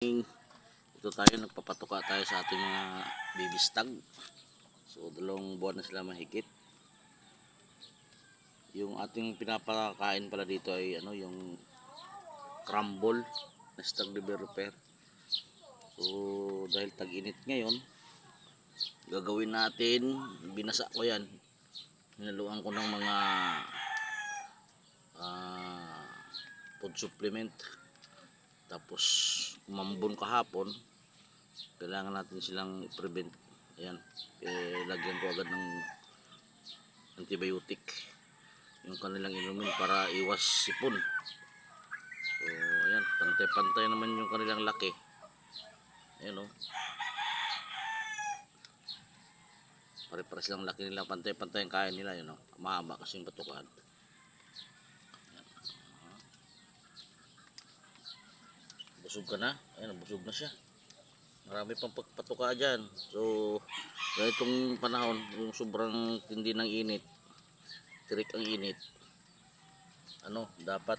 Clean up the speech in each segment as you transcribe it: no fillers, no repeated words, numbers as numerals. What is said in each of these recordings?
Ito tayo, nagpapatuka tayo sa ating mga baby stag. So 2 buwan na sila mahigit. Yung ating pinapakain pala dito ay yung crumble na stag developer. So dahil tag-init ngayon, gagawin natin, binasa ko yan, hinaluan ko ng mga food supplement. Tapos umambon kahapon, kailangan natin silang i-prevent. Ayan, lagyan ko agad ng antibiotic yung kanilang inumin para iwas sipon. So ayan, pantay-pantay naman yung kanilang laki. Ayan o, pare-pares lang laki nila, pantay-pantay ang kain nila. Ayan o, mahaba kasi yung batukan. Busog ka na, ayan, busog na siya. Marami pang pagpatuka dyan. So ganitong panahon, yung sobrang tindi ng init, tirik ang init, dapat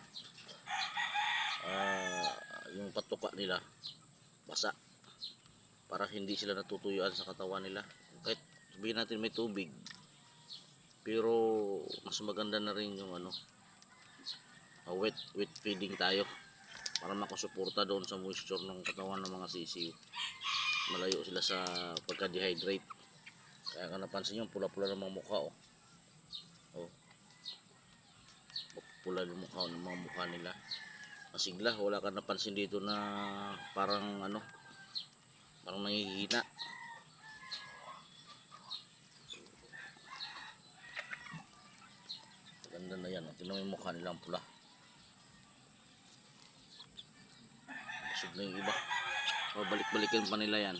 yung patuka nila basa para hindi sila natutuyuan sa katawan nila. Kahit sabihin natin may tubig, pero mas maganda na rin yung wet feeding tayo para makasuporta doon sa moisture ng katawan ng mga sisiw. Malayo sila sa pagka-dehydrate. Kaya kung napansin nyo, pula-pula ng mga mukha pula ng mga mukha nila. Masigla, wala ka napansin dito na parang parang nangihina. Ganda na yan, tingnan mo yung mukha nilang pula. Busog na yung iba. Balik-balikin pa nila yan.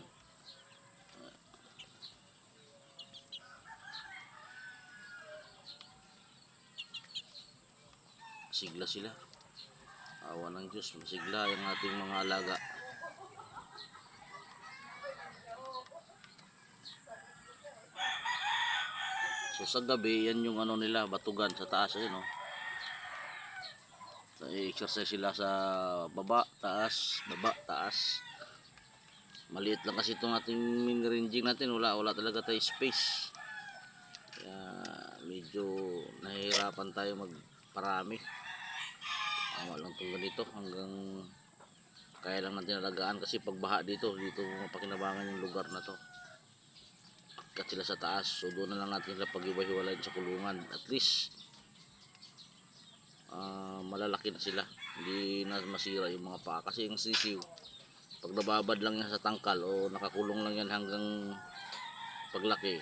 Sigla sila. Awa ng Diyos, masigla yung ating mga alaga. So sa gabi, yan yung nila, batugan sa taas. So, i-exercise sila sa baba, taas, baba, taas. Maliit lang kasi itong ating mini-ranging natin, wala talaga tayo space. Kaya medyo nahihirapan tayo magparami. Lang itong ganito, hanggang kaya lang natin alagaan kasi pagbaha dito mapakinabangan yung lugar na to. Kat sila sa taas, so doon na lang natin sila pag-iwa-hiwalayin sa kulungan. At least malalaki na sila, hindi na masira yung mga paa. Kasi yung sisiw, pag nababad lang yan sa tangkal o nakakulong lang yan hanggang paglaki,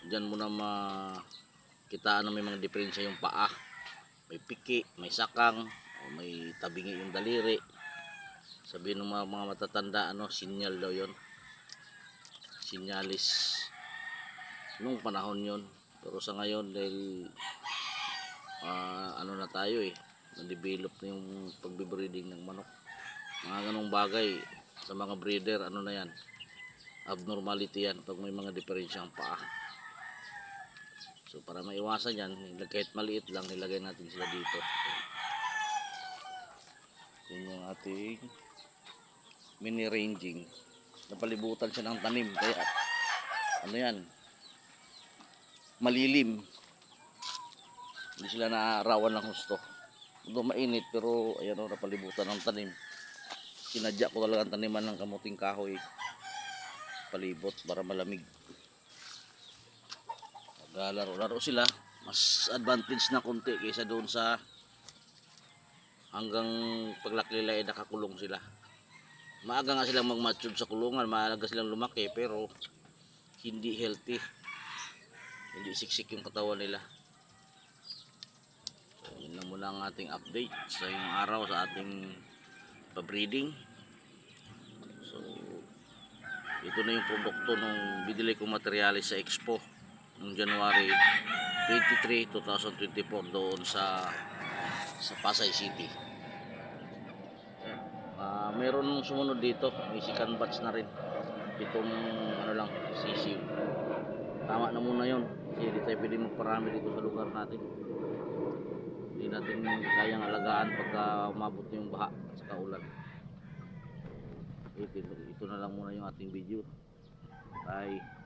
dyan mo na makitaan na may mga diferensya yung paa. May piki, may sakang, o may tabingi yung daliri. Sabihin ng mga matatanda, sinyal daw yon, sinyalis nung panahon yon. Pero sa ngayon, dahil na tayo na-develop na yung pagbibreeding ng manok, mga ganong bagay sa mga breeder, na yan, abnormality yan pag may mga diferensyang paa. So para maiwasan yan, kahit maliit lang, nilagay natin sila dito. Yun yung ating mini ranging, napalibutan siya ng tanim, kaya yan, malilim, hindi sila naarawan ng husto. Doon mainit, pero ayan napalibutan ng tanim. Sinadya ko talaga ang taniman ng kamuting kahoy palibot para malamig. Laro-laro sila, mas advantage na konti kaysa doon sa hanggang paglaki nila nakakulong sila. Maaga nga silang mag-mature sa kulungan, maaga silang lumaki, pero hindi healthy, hindi siksik yung katawan nila. So yun lang muna ang ating update sa ngayong araw sa ating pa-breeding. So ito na yung produkto nung binili kong materyales sa Expo noong January 23, 2024 doon sa Pasay City. Meron nung sumunod dito, may second batch na rin. Itong sisiw. Tama na muna yon, kasi hindi tayo pwede magparami dito sa lugar natin. Hindi natin kayang alagaan pagka umabot yung baha at saka ulan. ito na lang muna yung ating video. Bye.